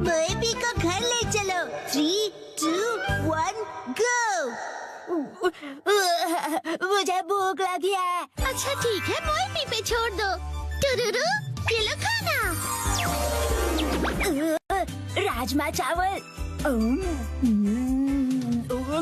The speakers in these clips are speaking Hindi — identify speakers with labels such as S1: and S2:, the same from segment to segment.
S1: मोएबी को घर ले चलो। 3, 2, 1 गो। मुझे भूख लगी है।
S2: अच्छा ठीक है, मोएबी पे छोड़ दो। टुरुरु, ये लो खाना।
S1: राजमा चावल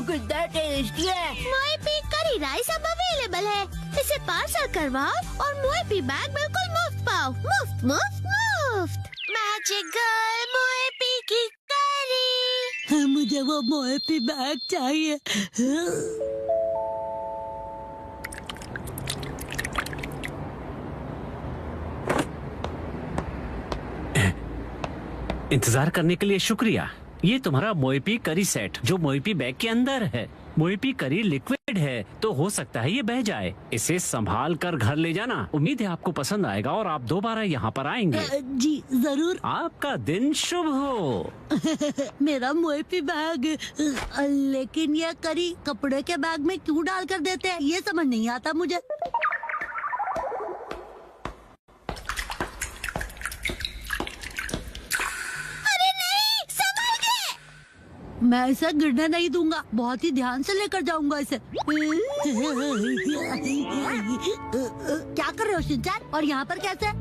S1: कितना टेस्टी है।
S2: मोएबी करी राइस अब अवेलेबल है। इसे पार्सल करवाओ और मोएबी बैग बिल्कुल मुफ्त पाओ। मुफ्त मुफ्त मुफ्त। मैजिकल मोएबी की करी।
S1: मुझे वो मोएबी बैग चाहिए।
S3: इंतजार करने के लिए शुक्रिया। ये तुम्हारा मोएबी करी सेट जो मोएबी बैग के अंदर है। मोएबी करी लिक्विड है तो हो सकता है ये बह जाए। इसे संभाल कर घर ले जाना। उम्मीद है आपको पसंद आएगा और आप दोबारा यहाँ पर आएंगे।
S1: जी जरूर।
S3: आपका दिन शुभ हो।
S1: मेरा मोएबी बैग। लेकिन ये करी कपड़े के बैग में क्यों डाल कर देते हैं, ये समझ नहीं आता मुझे। मैं इसे गिरने नहीं दूंगा, बहुत ही ध्यान से लेकर जाऊंगा इसे। क्या कर रहे हो शिनचैन? और यहाँ पर कैसे?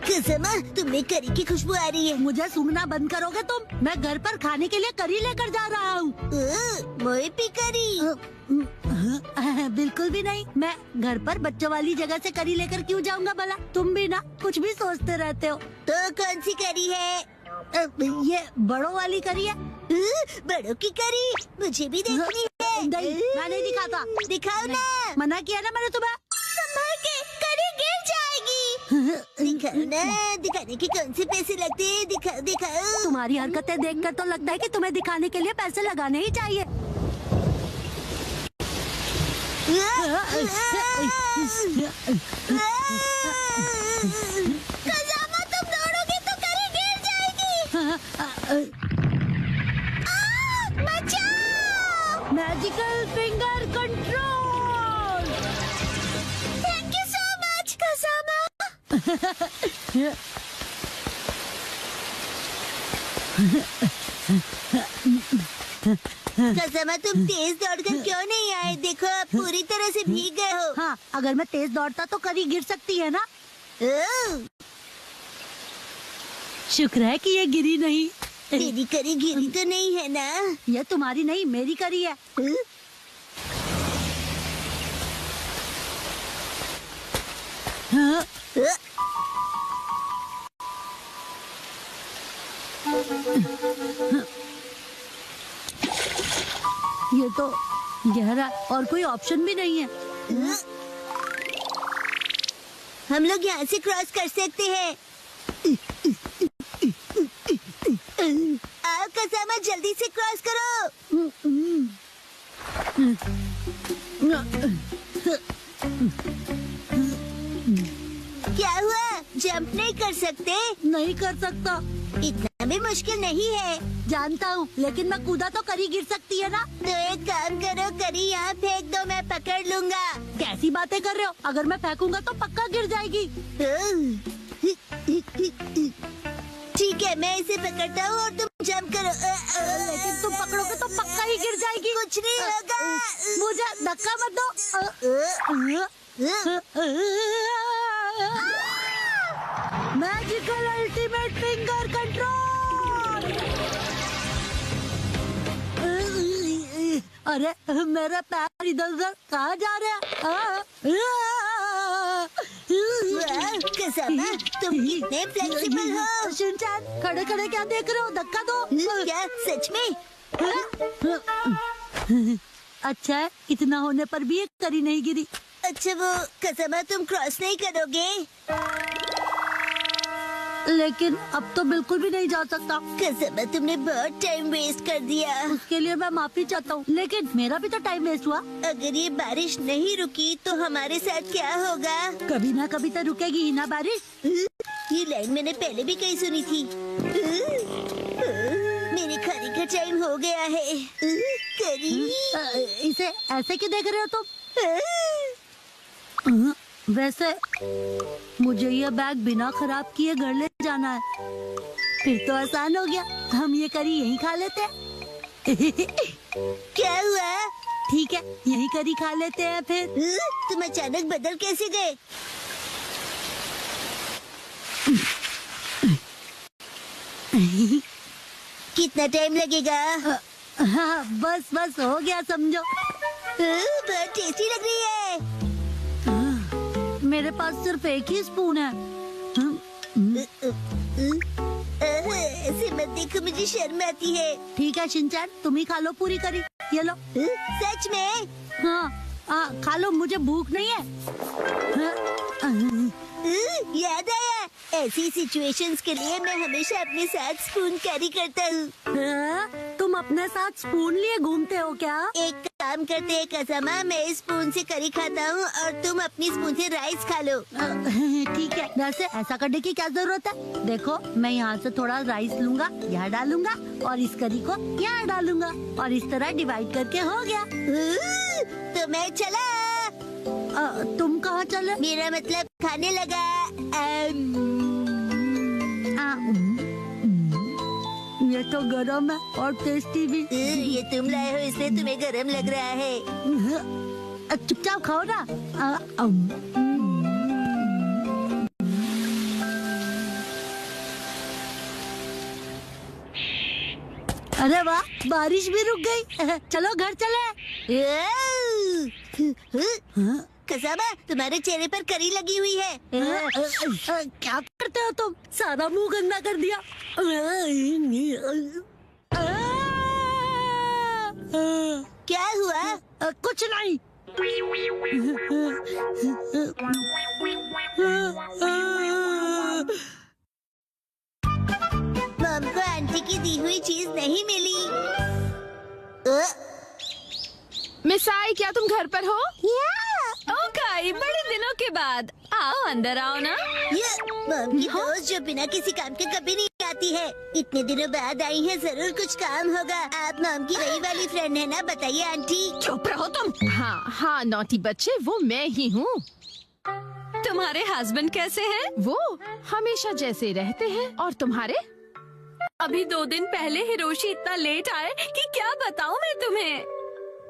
S1: कसमा, तुम्हें करी की खुशबू आ रही है। मुझे सूंघना बंद करोगे तुम? मैं घर पर खाने के लिए करी लेकर जा रहा हूँ। मोएबी करी? बिल्कुल भी नहीं। मैं घर पर बच्चों वाली जगह से करी लेकर क्यों जाऊंगा भला? तुम भी ना कुछ भी सोचते रहते हो। तो कौन सी करी है? ये बड़ों वाली करी है। बड़ों की करी मुझे भी देखनी है। नहीं, मैं नहीं दिखाता। दिखाओ ना। मना किया ना मैंने तुम्हें।
S2: संभाल के, करी गिर जाएगी।
S1: दिखाओ ना। दिखाने के कौन से पैसे लगते हैं? दिखाओ दिखाओ। तुम्हारी हरकतें देखकर तो लगता है कि तुम्हें दिखाने के लिए पैसे लगाने ही चाहिए।
S2: कज़ामा, तुम दौड़ोगे तो करी गिर जाएगी। बचाओ!
S1: Magical finger control.
S2: Thank you so much Kazama.
S1: कसमा, तुम तेज दौड़कर क्यों नहीं आए? देखो आप पूरी तरह से भीग गए हो। हाँ, अगर मैं तेज दौड़ता तो करी गिर सकती है ना। शुक्र है कि ये गिरी नहीं। मेरी करी गिरी तो नहीं है ना? ये तुम्हारी नहीं, मेरी करी है। हाँ? ये तो गहरा और कोई ऑप्शन भी नहीं है। हम लोग यहाँ से क्रॉस कर सकते हैं। आओ कज़ामा, जल्दी से क्रॉस करो। क्या हुआ? जंप नहीं कर सकते? नहीं कर सकता। इतना भी मुश्किल नहीं है। जानता हूँ, लेकिन मैं कूदा तो करी गिर सकती है ना। तो एक काम करो, करी यहाँ फेंक दो, मैं पकड़ लूंगा। कैसी बातें कर रहे हो? अगर मैं फेंकूंगा तो पक्का गिर जाएगी। ठीक है, मैं इसे पकड़ता हूँ और तुम जंप करो। लेकिन तुम पकड़ोगे तो पक्का ही गिर जाएगी। कुछ नहीं होगा। मुझे धक्का मत दो। Magical ultimate finger control. अरे मेरे पैर इधर उधर कहाँ जा रहे हैं? कसमा, तुम कितने फ्लेक्सिबल हो। शिनचैन, खड़े खड़े क्या देख रहे हो? धक्का दो। क्या सच में? अच्छा है, इतना होने पर भी एक करी नहीं गिरी। अच्छा वो कसमा, तुम क्रॉस नहीं करोगे? लेकिन अब तो बिल्कुल भी नहीं जा सकता। कसमा, तुमने बहुत टाइम वेस्ट कर दिया। उसके लिए मैं माफी चाहता हूँ, लेकिन मेरा भी तो टाइम वेस्ट हुआ। अगर ये बारिश नहीं रुकी तो हमारे साथ क्या होगा? कभी ना कभी तो रुकेगी ही ना बारिश। ये लाइन मैंने पहले भी कहीं सुनी थी। मेरे करी का टाइम हो गया है। करी, इसे ऐसे क्यों देख रहे हो तुम? वैसे मुझे यह बैग बिना खराब किए घर ले जाना है। फिर तो आसान हो गया, हम ये करी यहीं खा लेते हैं। क्या हुआ? ठीक है, यहीं करी खा लेते हैं फिर। तुम अचानक बदल कैसे गए? कितना टाइम लगेगा? हाँ, बस बस हो गया समझो। बहुत टेस्टी लग रही है। मेरे पास सिर्फ एक ही स्पून है। ऐसे मत देखो, मुझे शर्म आती है। ठीक है शिनचैन, तुम ही खा लो पूरी करी। ये लो। सच में? हाँ, खा लो, मुझे भूख नहीं है। याद आया, ऐसी सिचुएशंस के लिए मैं हमेशा अपने साथ स्पून कैरी करता हूँ। तुम अपने साथ स्पून लिए घूमते हो क्या? एक काम करते हैं कसामा, मैं स्पून से करी खाता हूँ और तुम अपनी स्पून से राइस खा लो। ठीक है, वैसे ऐसा करने की क्या जरूरत है? देखो, मैं यहाँ से थोड़ा राइस लूंगा, यहाँ डालूंगा और इस करी को यहाँ डालूंगा और इस तरह डिवाइड करके हो गया। तो मैं चला। तुम कहाँ चले? मेरा मतलब खाने लगा। ये तो गरम है और टेस्टी भी। ये तुम लाए हो इसलिए तुम्हें गरम लग रहा है। चुपचाप खाओ ना। अरे वाह, बारिश भी रुक गई। चलो घर चले। कसाबा, तुम्हारे चेहरे पर करी लगी हुई है। क्या करते हो तुम? सारा मुंह गंदा कर दिया। क्या हुआ? कुछ नहीं। मम को आंटी की दी हुई चीज नहीं मिली।
S4: मिसाई, क्या तुम घर पर हो? ओके, बड़े दिनों के बाद। आओ, अंदर आओ ना।
S1: ये मम की दोस्त जो बिना किसी काम के कभी नहीं आती है, इतने दिनों बाद आई है, जरूर कुछ काम होगा। आप मम की वही वाली फ्रेंड है ना? बताइए आंटी।
S4: चुप रहो तुम। हाँ, नॉटी बच्चे, वो मैं ही हूँ। तुम्हारे हस्बैंड कैसे हैं? वो हमेशा जैसे रहते हैं। और तुम्हारे? अभी 2 दिन पहले हिरोशी इतना लेट आए कि क्या बताऊँ मैं तुम्हें।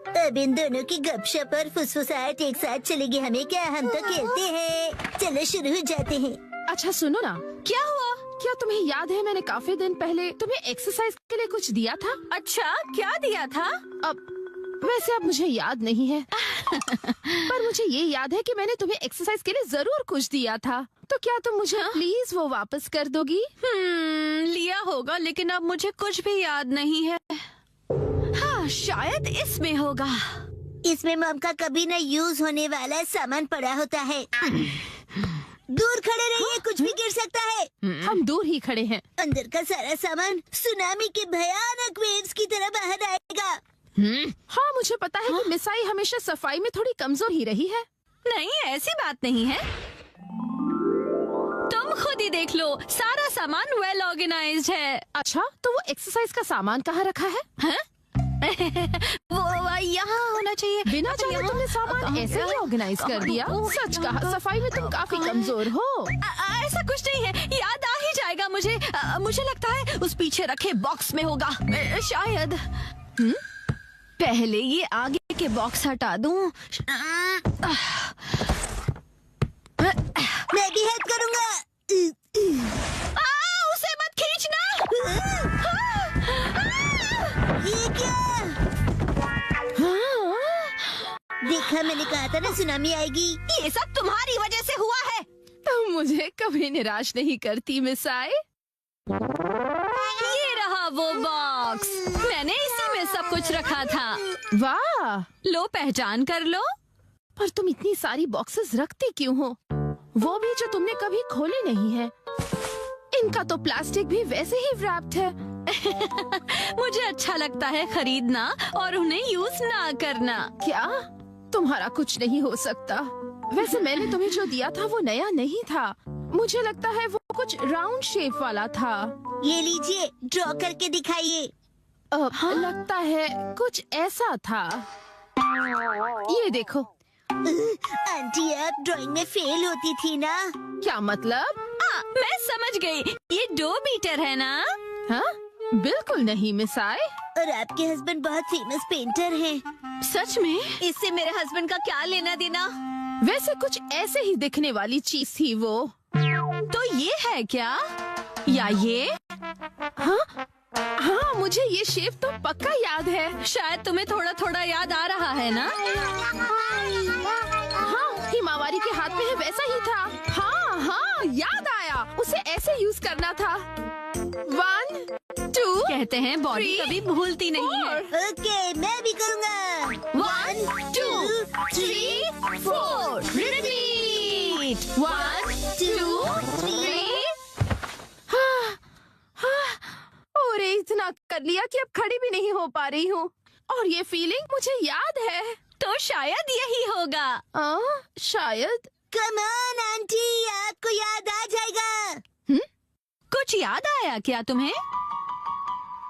S1: अब इन दोनों की गपशप और फुसफुसाहट एक साथ चलेगी, हमें क्या, हम तो खेलते हैं। चलो शुरू हो जाते हैं।
S4: अच्छा सुनो ना, क्या हुआ? क्या तुम्हें याद है मैंने काफी दिन पहले तुम्हें एक्सरसाइज के लिए कुछ दिया था? अच्छा, क्या दिया था? वैसे अब मुझे याद नहीं है। पर मुझे ये याद है कि मैंने तुम्हें एक्सरसाइज के लिए जरूर कुछ दिया था। तो क्या तुम मुझे प्लीज वो वापस कर दोगी? लिया होगा, लेकिन अब मुझे कुछ भी याद नहीं है। हाँ, शायद इसमें होगा।
S1: इसमें मम का कभी न यूज होने वाला सामान पड़ा होता है। दूर खड़े रहिए, कुछ भी गिर सकता है।
S4: हम दूर ही खड़े हैं।
S1: अंदर का सारा सामान सुनामी के भयानक वेव्स की तरह बाहर आएगा।
S4: हाँ, मुझे पता है कि मिसाई हमेशा सफाई में थोड़ी कमजोर ही रही है। नहीं, ऐसी बात नहीं है। तुम खुद ही देख लो, सारा सामान वेल ऑर्गेनाइज्ड है। अच्छा, तो वो एक्सरसाइज का सामान कहाँ रखा है? वो यहाँ होना चाहिए। बिना जाने तुमने सामान ऐसे ही ऑर्गेनाइज कर दिया। सच कहा, सफाई में तुम काफी कमजोर हो। ऐसा कुछ नहीं है, याद आ ही जाएगा मुझे। मुझे लगता है उस पीछे रखे बॉक्स में होगा, शायद। पहले ये आगे के बॉक्स हटा दूं।
S1: मैं भी हेल्प करूँगा।
S4: उसे मत खींचना।
S1: ये क्या? देखा, मैंने कहा था ना सुनामी आएगी।
S4: ये सब तुम्हारी वजह से हुआ है। तुम मुझे कभी निराश नहीं करती मिसाई। ये रहा वो बॉक्स, मैंने इसी में सब कुछ रखा था। वाह, लो पहचान कर लो। पर तुम इतनी सारी बॉक्सेस रखती क्यों हो? वो भी जो तुमने कभी खोले नहीं है। इनका तो प्लास्टिक भी वैसे ही रैप्ड है। मुझे अच्छा लगता है खरीदना और उन्हें यूज ना करना। क्या? तुम्हारा कुछ नहीं हो सकता। वैसे मैंने तुम्हें जो दिया था वो नया नहीं था। मुझे लगता है वो कुछ राउंड शेप वाला था।
S1: ये लीजिए, ड्रॉ करके दिखाइए।
S4: लगता है कुछ ऐसा था। ये देखो।
S1: आंटी, आप ड्राइंग में फेल होती थी ना?
S4: क्या मतलब? मैं समझ गई, ये डो बीटर है ना? हाँ, बिल्कुल नहीं मिस आए।
S1: और आपके हस्बैंड बहुत फेमस पेंटर हैं।
S4: सच में?
S1: इससे मेरे हस्बैंड का क्या लेना देना?
S4: वैसे कुछ ऐसे ही दिखने वाली चीज थी वो। तो ये है क्या? या ये? हाँ हाँ, मुझे ये शेप तो पक्का याद है। शायद तुम्हें थोड़ा थोड़ा याद आ रहा है ना? हाँ, हिमावारी के हाथ में है वैसा ही था। हाँ हाँ, याद आया, उसे ऐसे यूज करना था। 1 2 कहते हैं बॉडी कभी भूलती नहीं है।
S1: ओके, मैं भी करूँगा।
S4: 1 2 3 4 रिपीट। 1 2 3। और इतना कर लिया कि अब खड़ी भी नहीं हो पा रही हूँ। और ये फीलिंग मुझे याद है। तो शायद यही होगा। शायद।
S1: कम ऑन आंटी, आपको याद आ जाएगा।
S4: कुछ याद आया क्या तुम्हें?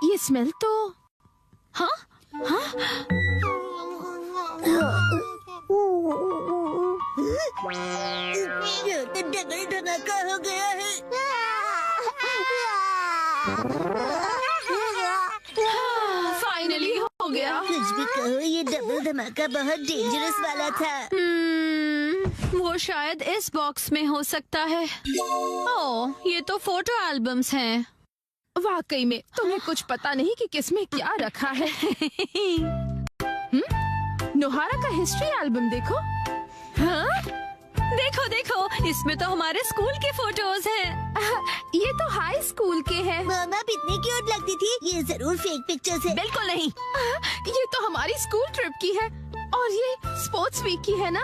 S4: ये स्मेल तो। हाँ हाँ,
S1: ये तो डबल धमाका हो गया है।
S4: फाइनली हो गया।
S1: कुछ भी कहो, ये डबल धमाका बहुत डेंजरस वाला था।
S4: वो शायद इस बॉक्स में हो सकता है। ओह, ये तो फोटो एल्बम्स हैं। वाकई में तुम्हें कुछ पता नहीं कि किसमें क्या रखा है। नोहारा का हिस्ट्री एल्बम देखो। हाँ? देखो देखो, इसमें तो हमारे स्कूल के फोटोज हैं। ये तो हाई स्कूल के हैं।
S1: मामा कितनी क्यूट लगती थी। ये जरूर फेक पिक्चर्स है।
S4: बिल्कुल नहीं। ये तो हमारी स्कूल ट्रिप की है। और ये स्पोर्ट्स वीक की है ना?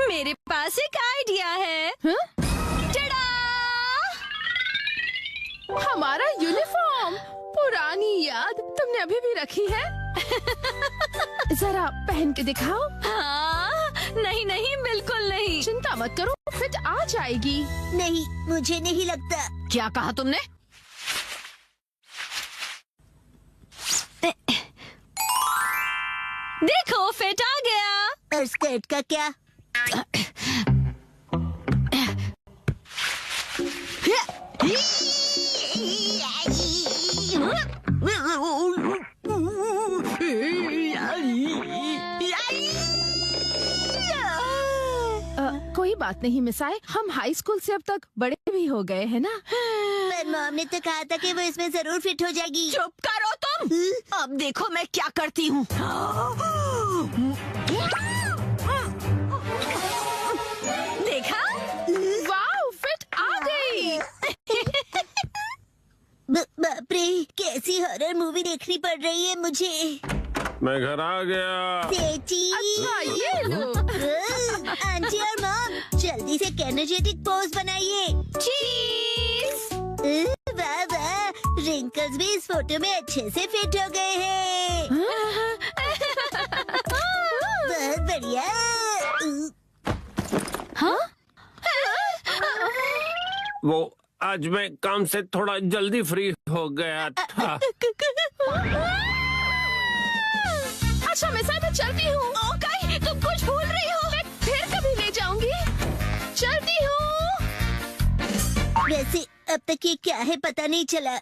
S4: मेरे पास एक आइडिया है। टडा! हमारा यूनिफॉर्म। पुरानी याद तुमने अभी भी रखी है? जरा पहन के दिखाओ। हाँ, नहीं नहीं, बिल्कुल नहीं। चिंता मत करो, फिट आ जाएगी।
S1: नहीं, मुझे नहीं लगता।
S4: क्या कहा तुमने? देखो, फिट आ गया।
S1: और स्कर्ट का क्या?
S4: कोई बात नहीं मिसाए, हम हाई स्कूल से अब तक बड़े भी हो गए हैं ना।
S1: पर मॉम ने तो कहा था कि वो इसमें जरूर फिट हो जाएगी।
S4: चुप करो तुम। अब देखो मैं क्या करती हूँ। देखा? वाओ, फिट आ गई।
S1: बाप रे, कैसी हॉरर मूवी देखनी पड़ रही है मुझे।
S5: मैं घर आ गया।
S1: सेठी।
S4: अच्छा, ये लो।
S1: आंटी और मॉम, जल्दी से एनर्जेटिक पोज बनाइए।
S4: चीज।
S1: वाह वाह, रिंकल्स भी इस फोटो में अच्छे से फिट हो गए हैं। बहुत बढ़िया।
S4: हाँ?
S5: वो आज मैं काम से थोड़ा जल्दी फ्री हो गया था।
S4: अच्छा मिसाए, मैं चलती हूँ। ओके, तुम कुछ भूल रही हो। मैं फिर कभी ले जाऊंगी। चलती हूँ।
S1: वैसे अब तक ये क्या है पता नहीं चला।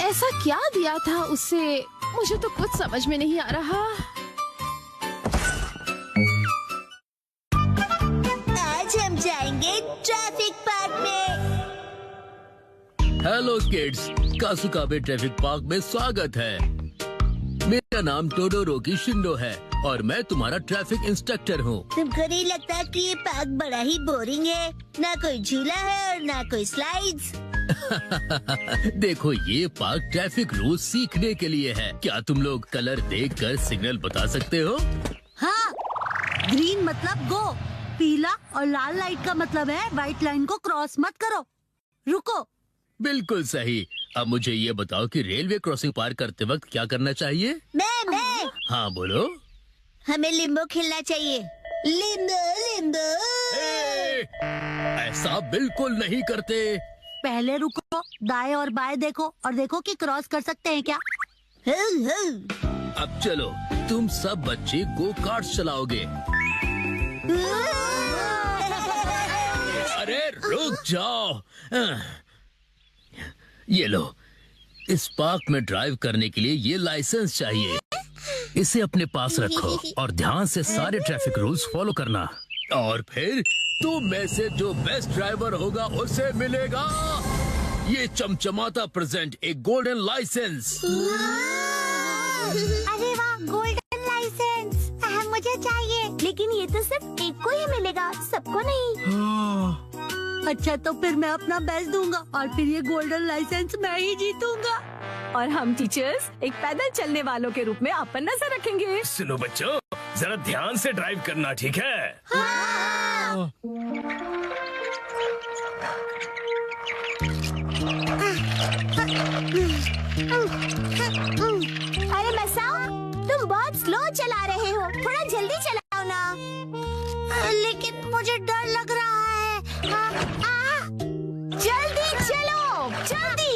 S4: ऐसा क्या दिया था उसे, मुझे तो कुछ समझ में नहीं आ रहा।
S1: आज हम जाएंगे ट्रैफिक पार्क में।
S6: हेलो किड्स, कासुकाबे ट्रैफिक पार्क में स्वागत है। मेरा नाम टोडोरोकी शिंडो है और मैं तुम्हारा ट्रैफिक इंस्ट्रक्टर हूँ।
S1: तुमको नहीं लगता कि ये पार्क बड़ा ही बोरिंग है? ना कोई झूला है और ना कोई स्लाइड्स।
S6: देखो, ये पार्क ट्रैफिक रूल सीखने के लिए है। क्या तुम लोग कलर देखकर सिग्नल बता सकते हो?
S1: हाँ, ग्रीन मतलब गो, पीला और लाल लाइट का मतलब है व्हाइट लाइन को क्रॉस मत करो, रुको।
S6: बिल्कुल सही। अब मुझे ये बताओ कि रेलवे क्रॉसिंग पार करते वक्त क्या करना चाहिए?
S1: मैं
S6: हाँ बोलो।
S1: हमें लिम्बो खेलना चाहिए। Limbo Limbo.
S6: ऐसा बिल्कुल नहीं करते।
S1: पहले रुको, दाएं और बाएं देखो और देखो कि क्रॉस कर सकते हैं क्या।
S6: अब चलो, तुम सब बच्चे गो कार्ट चलाओगे। अरे रुक जाओ। ये लो, इस पार्क में ड्राइव करने के लिए ये लाइसेंस चाहिए। इसे अपने पास रखो और ध्यान से सारे ट्रैफिक रूल्स फॉलो करना। और फिर तुम में से जो बेस्ट ड्राइवर होगा उसे मिलेगा ये चमचमाता प्रेजेंट, एक गोल्डन लाइसेंस।
S2: अरे वाह, गोल्डन लाइसेंस मुझे चाहिए। लेकिन ये तो सिर्फ एक को ही मिलेगा, सबको नहीं।
S1: अच्छा तो फिर मैं अपना बेस्ट दूंगा और फिर ये गोल्डन लाइसेंस मैं ही जीतूंगा।
S4: और हम टीचर्स एक पैदल चलने वालों के रूप में आप पर नजर रखेंगे।
S7: सुनो बच्चों, जरा ध्यान से ड्राइव करना, ठीक है?
S2: अरे मसाओ, तुम बहुत स्लो चला रहे हो, थोड़ा जल्दी चलाओ ना। लेकिन मुझे डर लग रहा है। जल्दी चलो, जल्दी।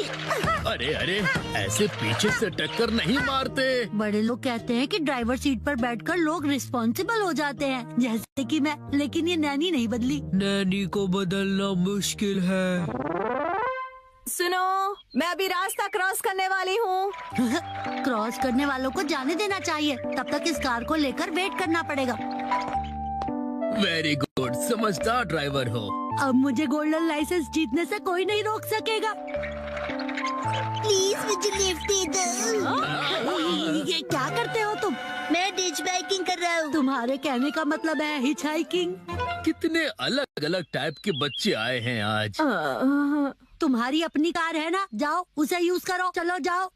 S6: अरे अरे, ऐसे पीछे से टक्कर नहीं मारते।
S1: बड़े लोग कहते हैं कि ड्राइवर सीट पर बैठकर लोग रिस्पॉन्सिबल हो जाते हैं, जैसे कि मैं। लेकिन ये नैनी नहीं बदली।
S6: नैनी को बदलना मुश्किल है।
S4: सुनो, मैं अभी रास्ता क्रॉस करने वाली हूँ।
S1: क्रॉस करने वालों को जाने देना चाहिए, तब तक इस कार को लेकर वेट करना पड़ेगा।
S6: वेरी गुड, समझदार ड्राइवर हो।
S1: अब मुझे गोल्डन लाइसेंस जीतने से कोई नहीं रोक सकेगा।
S2: प्लीज मुझे लिफ्ट दे दो।
S1: ये क्या करते हो तुम?
S2: मैं डिच बाइकिंग कर रहा हूँ।
S1: तुम्हारे कहने का मतलब है हिच हाइकिंग।
S6: कितने अलग अलग टाइप के बच्चे आए हैं आज।
S1: तुम्हारी अपनी कार है ना, जाओ उसे यूज करो। चलो जाओ।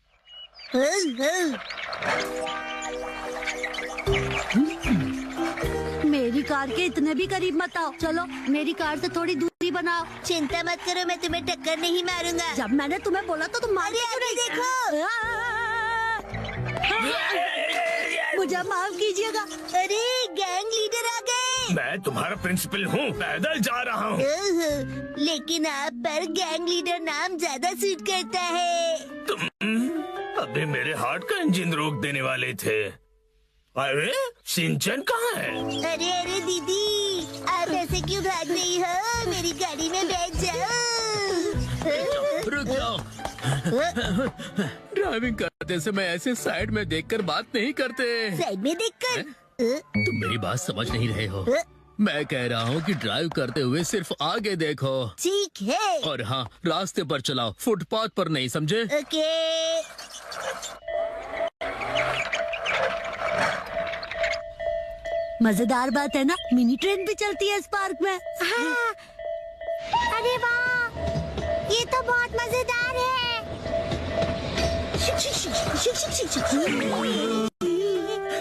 S1: मेरी कार के इतने भी करीब मत आओ। चलो मेरी कार से थोड़ी दूरी बनाओ।
S2: चिंता मत करो, मैं तुम्हें टक्कर नहीं मारूंगा।
S1: जब मैंने तुम्हें बोला तो तुम मारे क्यों नहीं?
S2: देखो।
S1: मुझे माफ कीजिएगा।
S2: अरे गैंग लीडर आ गए।
S7: मैं तुम्हारा प्रिंसिपल हूँ, पैदल जा रहा हूँ।
S2: लेकिन आप पर गैंग लीडर नाम ज्यादा सूट करता है।
S7: अभी मेरे हार्ट का इंजन रोक देने वाले थे। अरे सिंचन कहाँ है?
S2: अरे अरे दीदी, आप ऐसे क्यों भाग रही हो? मेरी गाड़ी में बैठ जाओ।
S6: रुक जाओ। ड्राइविंग करते समय ऐसे साइड में देखकर बात नहीं करते।
S2: साइड में देखकर?
S6: तुम मेरी बात समझ नहीं रहे हो। मैं कह रहा हूँ कि ड्राइव करते हुए सिर्फ आगे देखो।
S2: ठीक है।
S6: और हाँ, रास्ते पर चलाओ, फुटपाथ पर नहीं, समझे?
S2: ओके।
S1: मजेदार बात है ना, मिनी ट्रेन भी चलती है इस पार्क में।
S2: हाँ। अरे वाह, ये तो बहुत मजेदार है।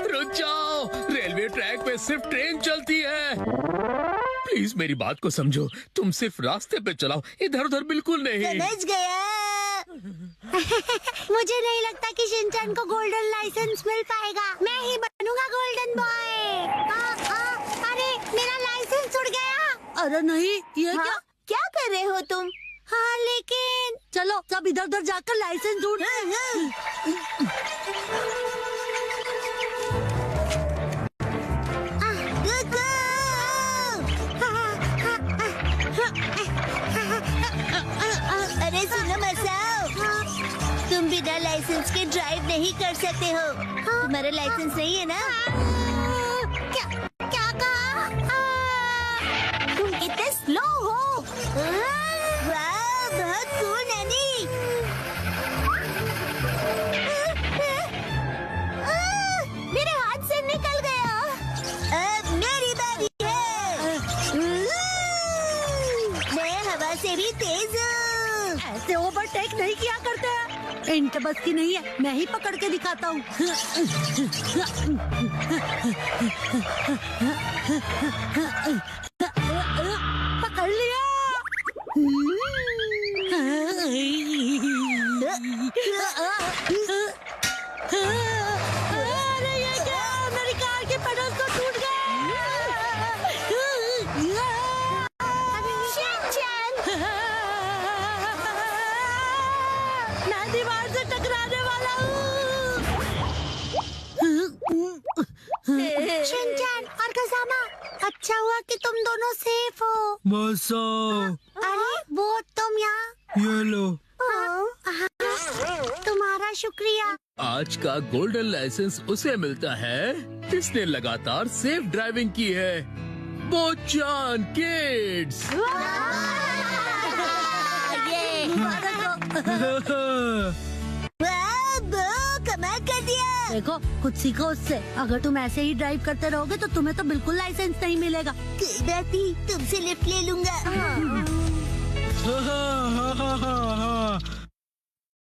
S6: रुक जाओ, रेलवे ट्रैक पे सिर्फ ट्रेन चलती है। प्लीज मेरी बात को समझो, तुम सिर्फ रास्ते पे चलाओ, इधर उधर बिल्कुल नहीं।
S2: समझ गया। मुझे नहीं लगता कि शिनचैन को गोल्डन लाइसेंस मिल पाएगा। मैं ही बनूंगा गोल्डन बॉय। अरे मेरा लाइसेंस उड़ गया।
S1: अरे नहीं, ये
S2: हाँ?
S1: क्या?
S2: क्या कर रहे हो तुम? हाँ लेकिन
S1: चलो सब इधर उधर जाकर लाइसेंस ढूंढ।
S2: अरे सुनो मसाओ, तुम बिना लाइसेंस के ड्राइव नहीं कर सकते हो। तुम्हारा लाइसेंस नहीं है ना? क्या कहा? तुम कितने स्लो हो। वाह, बहुत कूल नैनी। मेरे हाथ से निकल गया। अब मेरी बारी है। मैं हवा से भी तेज हूँ।
S1: ऐसे ओवरटेक नहीं किया करते हैं। इनके बस की नहीं है, मैं ही पकड़ के दिखाता हूँ। पकड़ लिया। अरे ये क्या? मेरी कार के पेडल तो टूट गए। मैं दीवार से टकराने वाला हूँ।
S2: शिनचैन और कसामा, अच्छा हुआ
S1: कि तुम दोनों सेफ हो।
S7: बसो
S1: अरे वो तुम यहाँ।
S7: ये लो।
S1: तुम्हारा शुक्रिया।
S6: आज का गोल्डन लाइसेंस उसे मिलता है जिसने लगातार सेफ ड्राइविंग की है। बोचान किड्स।
S1: कमाल कर दिया। देखो कुछ सीखो उससे। अगर तुम ऐसे ही ड्राइव करते रहोगे तो तुम्हें तो बिल्कुल लाइसेंस नहीं मिलेगा। कोई बात नहीं, तुमसे लिफ्ट ले लूंगा।